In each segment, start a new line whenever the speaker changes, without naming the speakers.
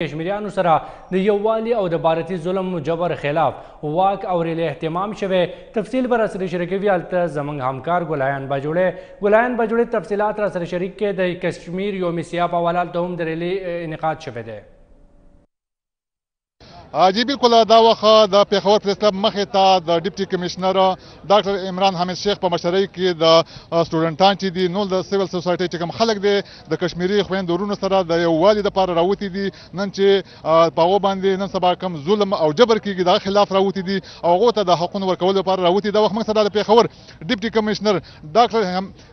کشمیریانو سره د یووالي او د بھارتی ظلم جبر خلاف واک اورېلی اهتمام شوی. تفصیل به راسره شریکوي هلته زموږ همکار ګلایان بجوړې تفصیلات راسره شریک کړي. د کشمیر یوم سیاہ په حواله هلته هم د ریلي انعقاد شوی دی.
جی بالکل دا وخت د پېښور پریس کلب مخې ته د ډیپټي کمشنر ډاکټر عمران حامد شیخ په مشرۍ کې د سټوډنټان چې دي نو د سیول سوسایټي چې کوم خلک دي د کشمیري خویندو ورونو سره د یووالي دپاره راوتي دي. نن چې په هغو باندې نن سبا کوم ظلم او جبر کېږي د هغه خلاف راوتي دي او هغو ته د حقونو ورکولو لپاره راوتي. دا وخت موږ سره د پېښور ډیپټي کمشنر ډاکټر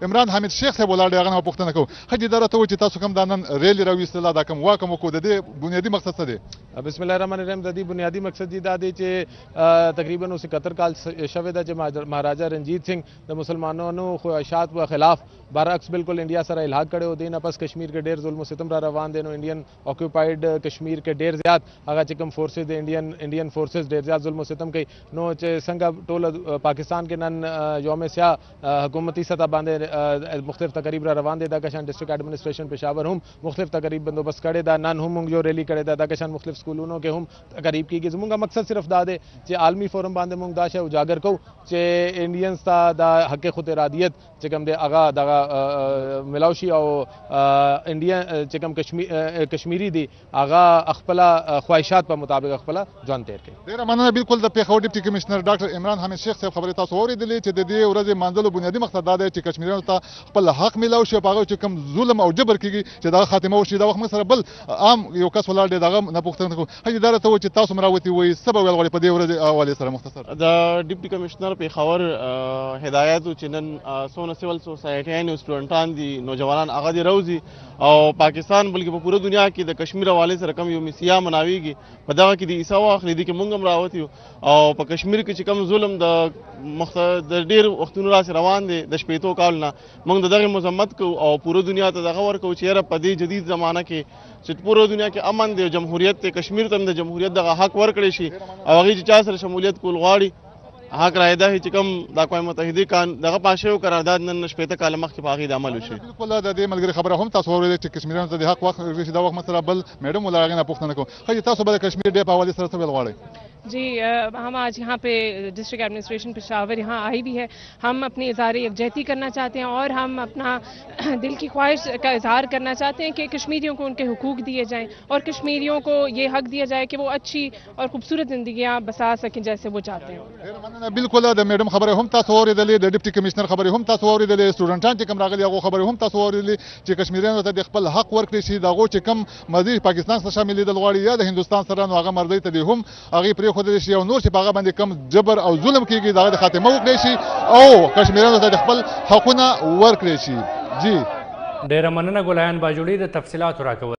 عمران حامد شیخ صاحب ولاړ دی. هغه نه پوښتنه کوو ښه دا راته ووایي چې تاسو کوم دا نن ریلي راویستله دا کوم واک هم وکړو د دې بنیادي مقصد څه دی؟
بسم الله الرحمن الرحیم. د دې بنیادي مقصد جی دا دی چې تقریباً 71 کال شوی ده چې مہاراجا رنجیت سنگھ د مسلمانانو خواہشات و خلاف برعکس بالکل انڈیا سره الحاق کړی و. دینه پس کشمیر کې ډېر ظلم و ستم را روان دی. نو انډین آکوپایډ کشمیر کې ډېر زیات هغه چې کوم فورسز د انډین فورسز ډېر زیات ظلم و ستم کوي. نو چې څنګه ټول پاکستان کې نن یوم سیاہ حکومتي سطح باندې مختلف تقریب را روان دي. دا کشان ډسټرکټ ایڈمنسټریشن پشاور هم مختلف تقریب بندوبست کړی دا. نن هم موږ جو ریلی کړی دا کشان مختلف سکولونو کې هم تقریب کیږي. زموږ مقصد صرف دا دی چې عالمی فورم باندې موږ دا شی اجاګر کوو چې انډینز ته د حق خود ارادیت چې کوم دی هغه دغه ملاو شي او انډیا چې کوم کشمیري دي هغه خپل خواهشات په مطابق خپل ژوند تیر کوي.
ډېره مننه. بالکل د پېښور ډیپټي کمشنر ډاکټر عمران حامد شیخ صاحب خبرې تاسو واورېدلې چې د دې ورځې مانځلو بنیادي مقصد دا دی چې کشمیریانو ته خپل حق ملاو شي او په هغه چې کوم ظلم او جبر کېږي چې دغه خاتمه وشي. دا وخت موږ سره بل عام یو کس ولاړ دی. دغه نه پوښتنه کوو ښه دا راته ووایي چې تاسو هم راوتي وایي څه به ویل غواړئ په دې ورځې حوالې سره مختصر؟
د ډیپټي کمشنر پېښور هدایت و چې نن څونه سیول سوسایټیان او سټوډنټان دي نوجوانان هغه دې راوځي او پاکستان بلکې په پوره دنیا کې د کشمیر حوالې سره کوم یوم سیاہ مناویږي په دغه کې د عیسی واخلي دي کې موږ هم راوتي یو او په کشمیر کې چې کوم ظلم د ډېر وختونو راسې روان دی د شپېتو کال نه موږ د دغې مذمت کوو او پوره دنیا ته دغه ورکوو چې یاره په دې جدید زمانه کې چې پوره دنیا کې امن دی جمهوریت دی کشمیر ته هم د جمهوریت دغه حق ورکړی شي او هغې چې چا سره شمولیت کول غواړي حق رایده چې کوم د اقوام متحدې کان دغه پاس شوی قرارداد نن شپېته کاله مخکې په هغې د عمل وشي.
بالکل د دې ملګري خبره هم تاسو واورېدې چې کشمیریانو ته د حق وخت ورکړي شي. دا وخت مثلا بل میډم ولا هغې نه پوښتنه کوم ښه تاسو به د کشمیر ډے په حوالې سره څه ویل غواړئ؟
जी हम आज यहाँ पे डिस्ट्रिक्ट एडमिनिस्ट्रेशन पेशावर यहाँ आई भी है. हम अपनी इज़हार यकजहती करना चाहते हैं और हम अपना दिल की ख्वाहिश का इजहार करना चाहते हैं कि कश्मीरियों को उनके हुकूक दिए जाएं और कश्मीरियों को ये हक दिया जाए कि वो अच्छी और खूबसूरत ज़िंदगियाँ बसा सकें जैसे वो चाहते हैं.
बिल्कुल د میډم خبرې هم تاسو واورېدلې د ډیپټي کمشنر خبرې هم تاسو واورېدلې سټوډنټان چې کوم راغلي هغو خبرې هم تاسو واورېدلې چې کشمیریانو ته د خپل حق ورکړي شي. د هغو چې کوم مزید پاکستان سره شاملېدل غواړي یا د هندوستان سره نو هغه مرضۍ ته دې هم هغې پرېښودلی شي او نور چې په هغه باندې کم جبر او ظلم کېږي د هغه د خاتمه وکړی شي او کشمیریانو ته د خپل حقونه ورکړی شي. جی
ډېره مننه ګلایان بجوړې د تفصیلاتو راکول.